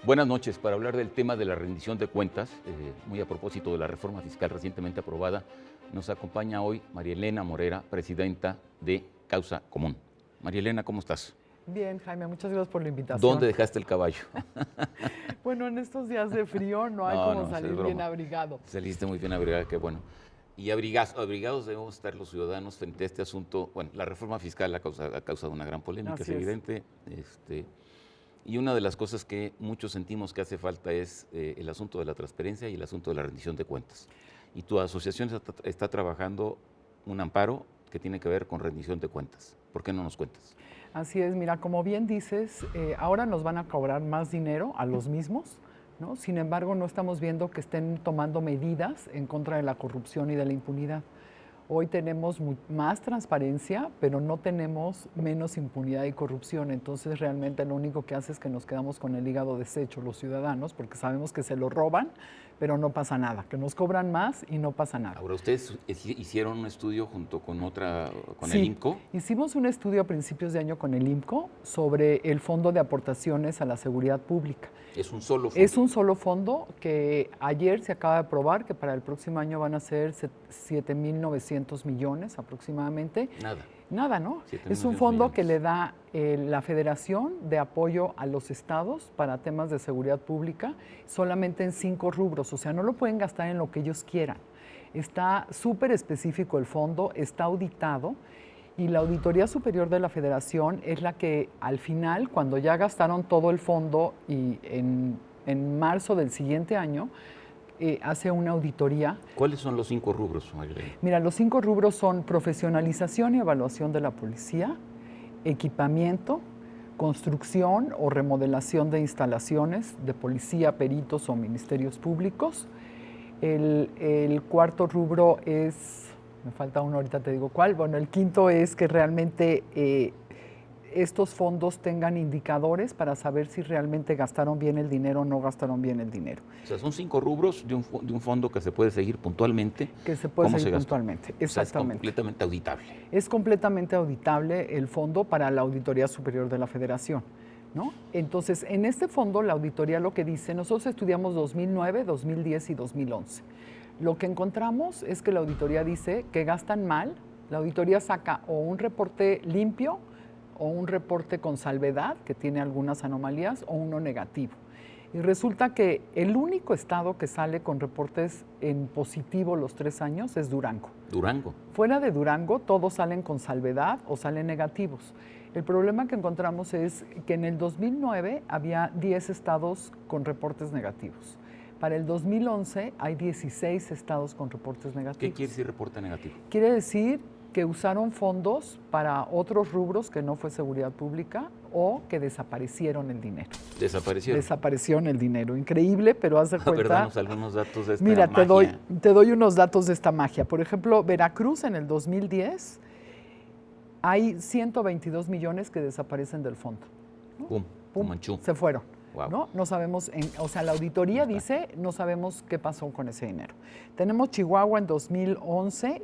Buenas noches. Para hablar del tema de la rendición de cuentas, muy a propósito de la reforma fiscal recientemente aprobada, nos acompaña hoy María Elena Morera, presidenta de Causa Común. María Elena, ¿cómo estás? Bien, Jaime, muchas gracias por la invitación. ¿Dónde dejaste el caballo? Bueno, en estos días de frío no hay como salir bien abrigado. Saliste muy bien abrigada, qué bueno. Y abrigados debemos estar los ciudadanos frente a este asunto. Bueno, la reforma fiscal ha causado una gran polémica, es evidente. Y una de las cosas que muchos sentimos que hace falta es el asunto de la transparencia y el asunto de la rendición de cuentas. Y tu asociación está trabajando un amparo que tiene que ver con rendición de cuentas. ¿Por qué no nos cuentas? Así es, mira, como bien dices, ahora nos van a cobrar más dinero a los mismos, ¿no? Sin embargo, no estamos viendo que estén tomando medidas en contra de la corrupción y de la impunidad. Hoy tenemos más transparencia, pero no tenemos menos impunidad y corrupción. Entonces, realmente lo único que hace es que nos quedamos con el hígado deshecho los ciudadanos, porque sabemos que se lo roban, pero no pasa nada, que nos cobran más y no pasa nada. Ahora, ¿ustedes hicieron un estudio junto con Sí, el IMCO? Hicimos un estudio a principios de año con el IMCO sobre el Fondo de Aportaciones a la Seguridad Pública. ¿Es un solo fondo? Es un solo fondo que ayer se acaba de aprobar que para el próximo año van a ser 7.900 millones aproximadamente. Nada, ¿no? Es un fondo que le da la Federación de apoyo a los estados para temas de seguridad pública solamente en 5 rubros, o sea, no lo pueden gastar en lo que ellos quieran. Está súper específico el fondo, está auditado. Y la Auditoría Superior de la Federación es la que al final, cuando ya gastaron todo el fondo y en marzo del siguiente año, hace una auditoría. ¿Cuáles son los 5 rubros, María? Mira, los 5 rubros son profesionalización y evaluación de la policía, equipamiento, construcción o remodelación de instalaciones de policía, peritos o ministerios públicos. El cuarto rubro es... Me falta uno, ahorita te digo cuál. Bueno, el quinto es que realmente estos fondos tengan indicadores para saber si realmente gastaron bien el dinero o no gastaron bien el dinero. O sea, son 5 rubros de un fondo que se puede seguir puntualmente. Que se puede seguir puntualmente, exactamente. O sea, es completamente auditable. Es completamente auditable el fondo para la Auditoría Superior de la Federación, ¿no? Entonces, en este fondo, la auditoría lo que dice, nosotros estudiamos 2009, 2010 y 2011. Lo que encontramos es que la auditoría dice que gastan mal, la auditoría saca o un reporte limpio o un reporte con salvedad, que tiene algunas anomalías, o uno negativo. Y resulta que el único estado que sale con reportes en positivo los 3 años es Durango. ¿Durango? Fuera de Durango, todos salen con salvedad o salen negativos. El problema que encontramos es que en el 2009 había 10 estados con reportes negativos. Para el 2011 hay 16 estados con reportes negativos. ¿Qué quiere decir reporte negativo? Quiere decir que usaron fondos para otros rubros que no fue seguridad pública o que desaparecieron el dinero. ¿Desaparecieron? Desaparecieron el dinero. Increíble, pero haz de cuenta... A ver, danos algunos datos de esta magia. Mira, te doy unos datos de esta magia. Por ejemplo, Veracruz en el 2010 hay 122 millones que desaparecen del fondo, ¿no? Pum, manchú. Se fueron. Wow. ¿No? No sabemos, o sea, la auditoría dice, no sabemos qué pasó con ese dinero. Tenemos Chihuahua en 2011,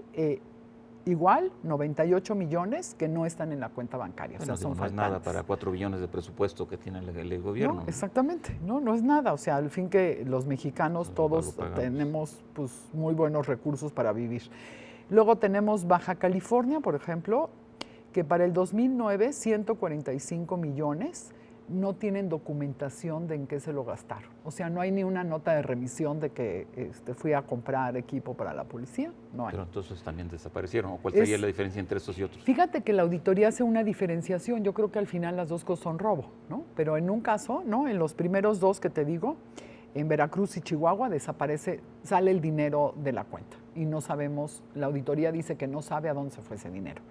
igual, 98 millones que no están en la cuenta bancaria. Bueno, o sea, son no es nada para 4 billones de presupuesto que tiene el gobierno. No, exactamente, no es nada. O sea, al fin que los mexicanos todos tenemos pues, muy buenos recursos para vivir. Luego tenemos Baja California, por ejemplo, que para el 2009, 145 millones no tienen documentación de en qué se lo gastaron. O sea, no hay ni una nota de remisión de que fui a comprar equipo para la policía, no hay. Pero entonces también desaparecieron. ¿O cuál sería la diferencia entre estos y otros? Fíjate que la auditoría hace una diferenciación. Yo creo que al final las dos cosas son robo, ¿no? Pero en un caso, ¿no? En los primeros dos que te digo, en Veracruz y Chihuahua sale el dinero de la cuenta y no sabemos, la auditoría dice que no sabe a dónde se fue ese dinero.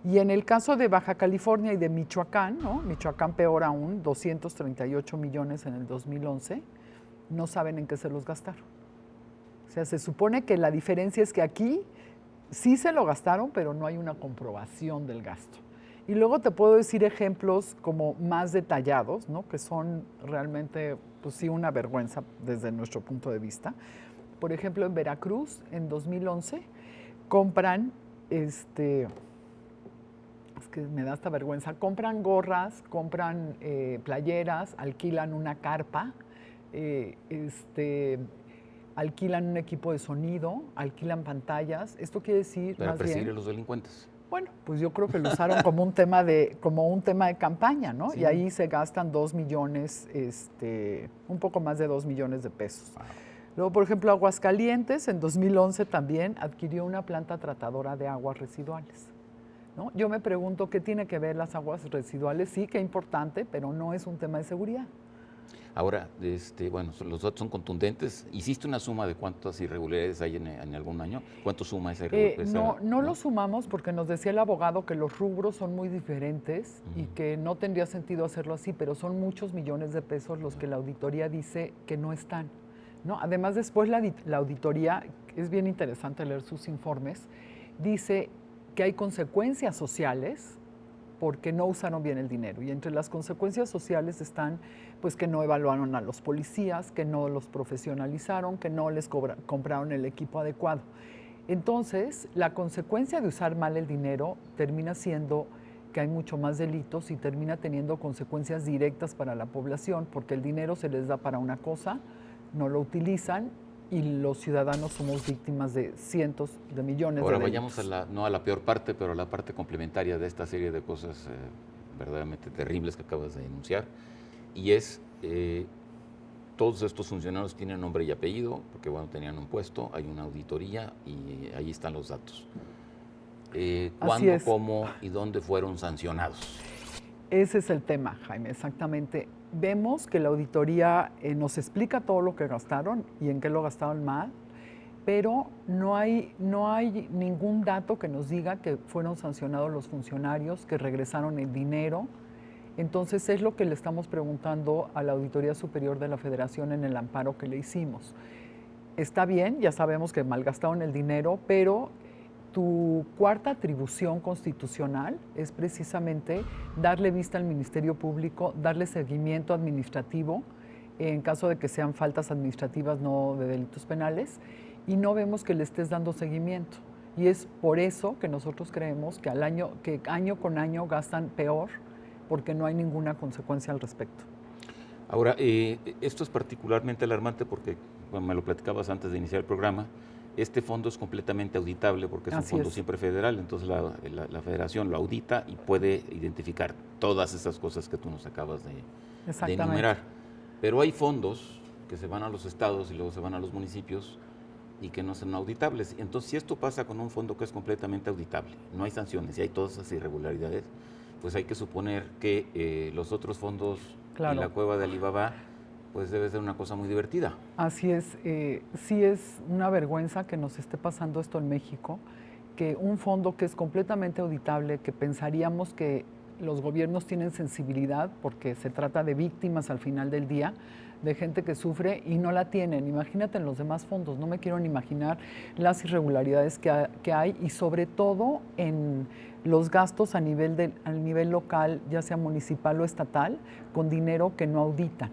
Y en el caso de Baja California y de Michoacán, ¿no? Michoacán peor aún, 238 millones en el 2011, no saben en qué se los gastaron. O sea, se supone que la diferencia es que aquí sí se lo gastaron, pero no hay una comprobación del gasto. Y luego te puedo decir ejemplos como más detallados, ¿no? Que son realmente, pues sí, una vergüenza desde nuestro punto de vista. Por ejemplo, en Veracruz, en 2011, compran, es que me da hasta vergüenza, compran gorras, compran playeras, alquilan una carpa, alquilan un equipo de sonido, alquilan pantallas. Esto quiere decir, para más perseguir bien, a los delincuentes. bueno, pues yo creo que lo usaron como un tema de campaña, ¿no? Sí. Y ahí se gastan 2 millones, un poco más de 2 millones de pesos. Wow. Luego, por ejemplo, Aguascalientes en 2011 también adquirió una planta tratadora de aguas residuales, ¿no? Yo me pregunto qué tiene que ver las aguas residuales. Sí, que importante, pero no es un tema de seguridad. Ahora, bueno, los datos son contundentes. ¿Hiciste una suma de cuántas irregularidades hay en algún año? ¿Cuánto suma esa irregularidad? No lo sumamos porque nos decía el abogado que los rubros son muy diferentes y que no tendría sentido hacerlo así, pero son muchos millones de pesos los que la auditoría dice que no están, ¿no? Además, después la auditoría, es bien interesante leer sus informes, dice que hay consecuencias sociales porque no usaron bien el dinero. Y entre las consecuencias sociales están pues que no evaluaron a los policías, que no los profesionalizaron, que no les compraron el equipo adecuado. Entonces, la consecuencia de usar mal el dinero termina siendo que hay mucho más delitos y termina teniendo consecuencias directas para la población, porque el dinero se les da para una cosa, no lo utilizan y los ciudadanos somos víctimas de cientos de millones Ahora de delitos. vayamos no a la peor parte, pero a la parte complementaria de esta serie de cosas verdaderamente terribles que acabas de denunciar. Y es, todos estos funcionarios tienen nombre y apellido, porque bueno, tenían un puesto, hay una auditoría y ahí están los datos. ¿Cuándo, cómo y dónde fueron sancionados? Ese es el tema, Jaime, exactamente. Vemos que la auditoría nos explica todo lo que gastaron y en qué lo gastaron mal, pero no hay ningún dato que nos diga que fueron sancionados los funcionarios, que regresaron el dinero. Entonces es lo que le estamos preguntando a la Auditoría Superior de la Federación en el amparo que le hicimos. Está bien, ya sabemos que malgastaron el dinero, pero tu cuarta atribución constitucional es precisamente darle vista al Ministerio Público, darle seguimiento administrativo en caso de que sean faltas administrativas, no de delitos penales, y no vemos que le estés dando seguimiento. Y es por eso que nosotros creemos que año con año gastan peor, porque no hay ninguna consecuencia al respecto. Ahora, esto es particularmente alarmante porque, bueno, me lo platicabas antes de iniciar el programa, este fondo es completamente auditable porque es un fondo siempre federal, entonces la federación lo audita y puede identificar todas esas cosas que tú nos acabas de enumerar. Pero hay fondos que se van a los estados y luego se van a los municipios y que no son auditables. Entonces, si esto pasa con un fondo que es completamente auditable, no hay sanciones y hay todas esas irregularidades, pues hay que suponer que los otros fondos y la cueva de Alibaba pues debe ser una cosa muy divertida. Así es, sí es una vergüenza que nos esté pasando esto en México, que un fondo que es completamente auditable, que pensaríamos que los gobiernos tienen sensibilidad porque se trata de víctimas al final del día, de gente que sufre y no la tienen. Imagínate en los demás fondos, no me quiero ni imaginar las irregularidades que hay y sobre todo en los gastos a nivel local, ya sea municipal o estatal, con dinero que no auditan.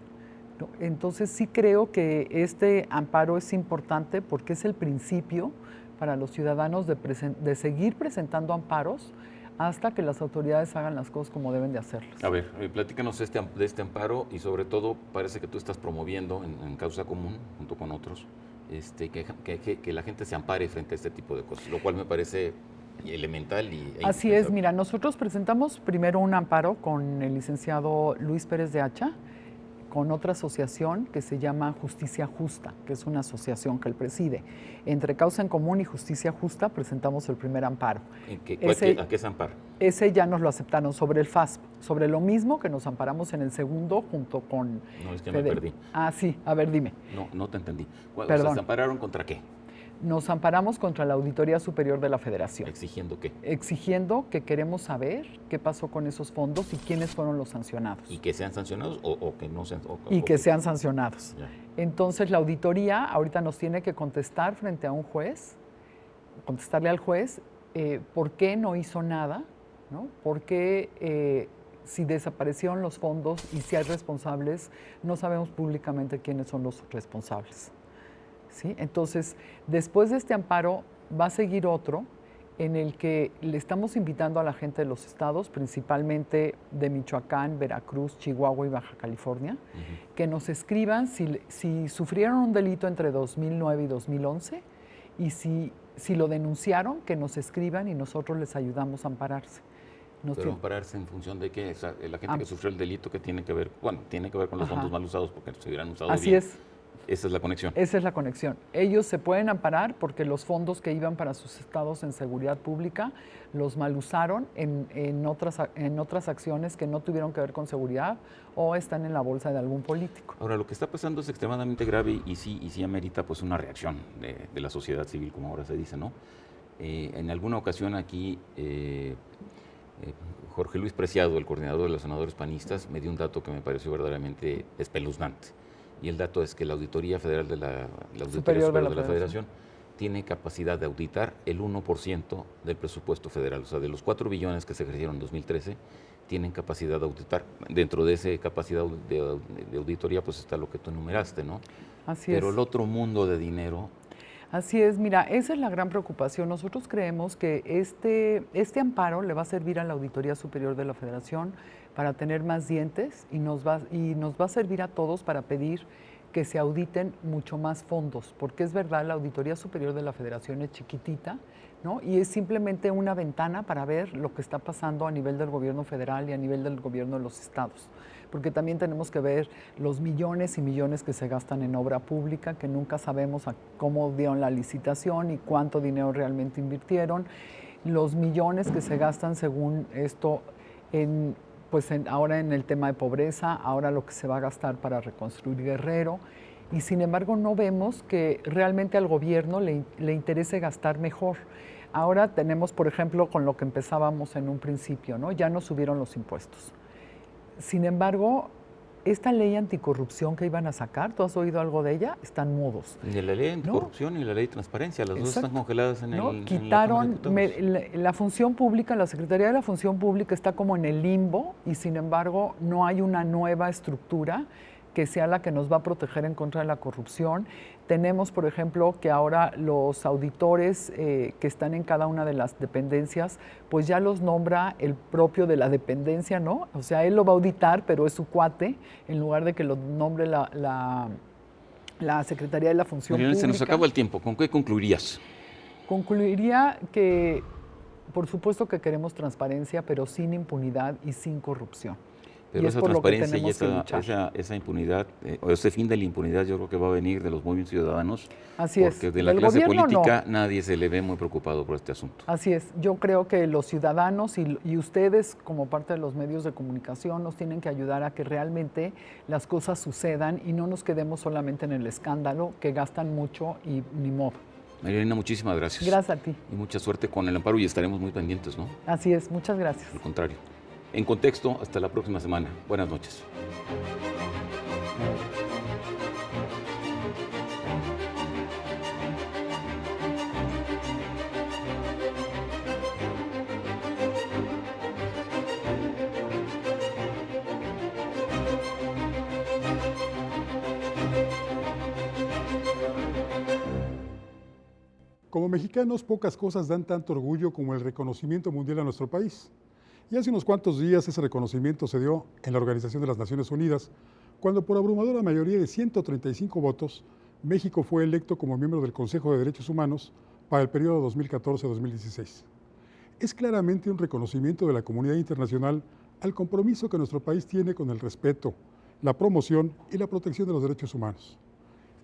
Entonces sí creo que este amparo es importante porque es el principio para los ciudadanos de seguir presentando amparos hasta que las autoridades hagan las cosas como deben de hacerlas. A ver, platícanos de este amparo y sobre todo parece que tú estás promoviendo en Causa Común, junto con otros, que la gente se ampare frente a este tipo de cosas, lo cual me parece elemental Así es, mira, nosotros presentamos primero un amparo con el licenciado Luis Pérez de Hacha, con otra asociación que se llama Justicia Justa, que es una asociación que él preside. Entre Causa en Común y Justicia Justa presentamos el primer amparo. ¿A qué es amparo? Ese ya nos lo aceptaron sobre el FASP, sobre lo mismo que nos amparamos en el segundo junto con... No, es que me perdí. Ah, sí, a ver, dime. No te entendí. Perdón. O sea, ¿se ampararon contra qué? Nos amparamos contra la Auditoría Superior de la Federación. ¿Exigiendo qué? Exigiendo que queremos saber qué pasó con esos fondos y quiénes fueron los sancionados. ¿Y que sean sancionados o que no sean? Que sean sancionados. Ya. Entonces la auditoría ahorita nos tiene que contestar frente a un juez, contestarle al juez por qué no hizo nada, ¿no? Por qué si desaparecieron los fondos y si hay responsables, no sabemos públicamente quiénes son los responsables. ¿sí? Entonces, después de este amparo va a seguir otro en el que le estamos invitando a la gente de los estados, principalmente de Michoacán, Veracruz, Chihuahua y Baja California, que nos escriban si sufrieron un delito entre 2009 y 2011 y si lo denunciaron, que nos escriban y nosotros les ayudamos a ampararse. Pero ampararse en función de qué, o sea, la gente que sufrió el delito que tiene que ver, bueno, tiene que ver con los fondos mal usados porque se hubieran usado bien. Así es. Esa es la conexión. Esa es la conexión. Ellos se pueden amparar porque los fondos que iban para sus estados en seguridad pública los mal usaron en otras acciones que no tuvieron que ver con seguridad o están en la bolsa de algún político. Ahora, lo que está pasando es extremadamente grave y sí amerita pues una reacción de la sociedad civil, como ahora se dice, ¿no? En alguna ocasión aquí Jorge Luis Preciado, el coordinador de los senadores panistas, me dio un dato que me pareció verdaderamente espeluznante. Y el dato es que la Auditoría Federal de la Auditoría Superior de la Federación tiene capacidad de auditar el 1% del presupuesto federal. O sea, de los 4 billones que se ejercieron en 2013, tienen capacidad de auditar. Dentro de esa capacidad de auditoría, pues está lo que tú enumeraste, ¿no? Así es. Pero el otro mundo de dinero... Así es, mira, esa es la gran preocupación. Nosotros creemos que este amparo le va a servir a la Auditoría Superior de la Federación para tener más dientes y nos va a servir a todos para pedir que se auditen mucho más fondos, porque es verdad, la Auditoría Superior de la Federación es chiquitita, ¿no? Y es simplemente una ventana para ver lo que está pasando a nivel del gobierno federal y a nivel del gobierno de los estados, porque también tenemos que ver los millones y millones que se gastan en obra pública, que nunca sabemos cómo dieron la licitación y cuánto dinero realmente invirtieron, los millones que se gastan según esto ahora en el tema de pobreza, ahora lo que se va a gastar para reconstruir Guerrero, y sin embargo no vemos que realmente al gobierno le interese gastar mejor. Ahora tenemos, por ejemplo, con lo que empezábamos en un principio, ¿no? Ya nos subieron los impuestos. Sin embargo, esta ley anticorrupción que iban a sacar, ¿tú has oído algo de ella? Están mudos. Ni la ley anticorrupción ni la ley de transparencia, las dos están congeladas en el... Quitaron la función pública, la Secretaría de la Función Pública está como en el limbo y sin embargo no hay una nueva estructura que sea la que nos va a proteger en contra de la corrupción. Tenemos, por ejemplo, que ahora los auditores que están en cada una de las dependencias, pues ya los nombra el propio de la dependencia, ¿no? O sea, él lo va a auditar, pero es su cuate, en lugar de que lo nombre la Secretaría de la Función Pública. Se nos acaba el tiempo. ¿Con qué concluirías? Concluiría que, por supuesto que queremos transparencia, pero sin impunidad y sin corrupción. Pero esa transparencia y esa impunidad, o ese fin de la impunidad, yo creo que va a venir de los movimientos ciudadanos. Así es. Porque de la clase política nadie se le ve muy preocupado por este asunto. Así es. Yo creo que los ciudadanos y ustedes, como parte de los medios de comunicación, nos tienen que ayudar a que realmente las cosas sucedan y no nos quedemos solamente en el escándalo, que gastan mucho y ni modo. María Elena, muchísimas gracias. Gracias a ti. Y mucha suerte con el amparo y estaremos muy pendientes, ¿no? Así es. Muchas gracias. Al contrario. En Contexto, hasta la próxima semana. Buenas noches. Como mexicanos, pocas cosas dan tanto orgullo como el reconocimiento mundial a nuestro país. Y hace unos cuantos días ese reconocimiento se dio en la Organización de las Naciones Unidas, cuando por abrumadora mayoría de 135 votos, México fue electo como miembro del Consejo de Derechos Humanos para el periodo 2014-2016. Es claramente un reconocimiento de la comunidad internacional al compromiso que nuestro país tiene con el respeto, la promoción y la protección de los derechos humanos.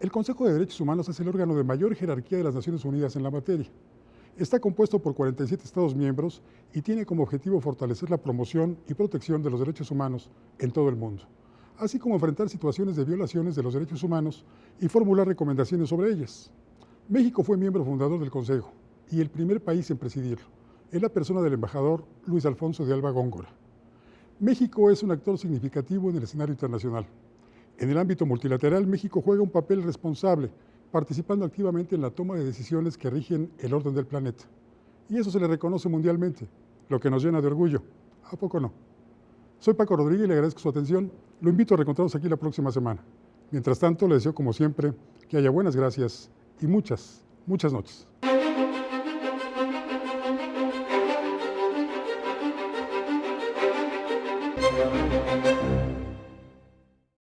El Consejo de Derechos Humanos es el órgano de mayor jerarquía de las Naciones Unidas en la materia. Está compuesto por 47 Estados miembros y tiene como objetivo fortalecer la promoción y protección de los derechos humanos en todo el mundo, así como enfrentar situaciones de violaciones de los derechos humanos y formular recomendaciones sobre ellas. México fue miembro fundador del Consejo y el primer país en presidirlo, en la persona del embajador Luis Alfonso de Alba Góngora. México es un actor significativo en el escenario internacional. En el ámbito multilateral, México juega un papel responsable, participando activamente en la toma de decisiones que rigen el orden del planeta. Y eso se le reconoce mundialmente, lo que nos llena de orgullo. ¿A poco no? Soy Paco Rodríguez y le agradezco su atención. Lo invito a reencontrarnos aquí la próxima semana. Mientras tanto, le deseo, como siempre, que haya buenas gracias y muchas, muchas noches.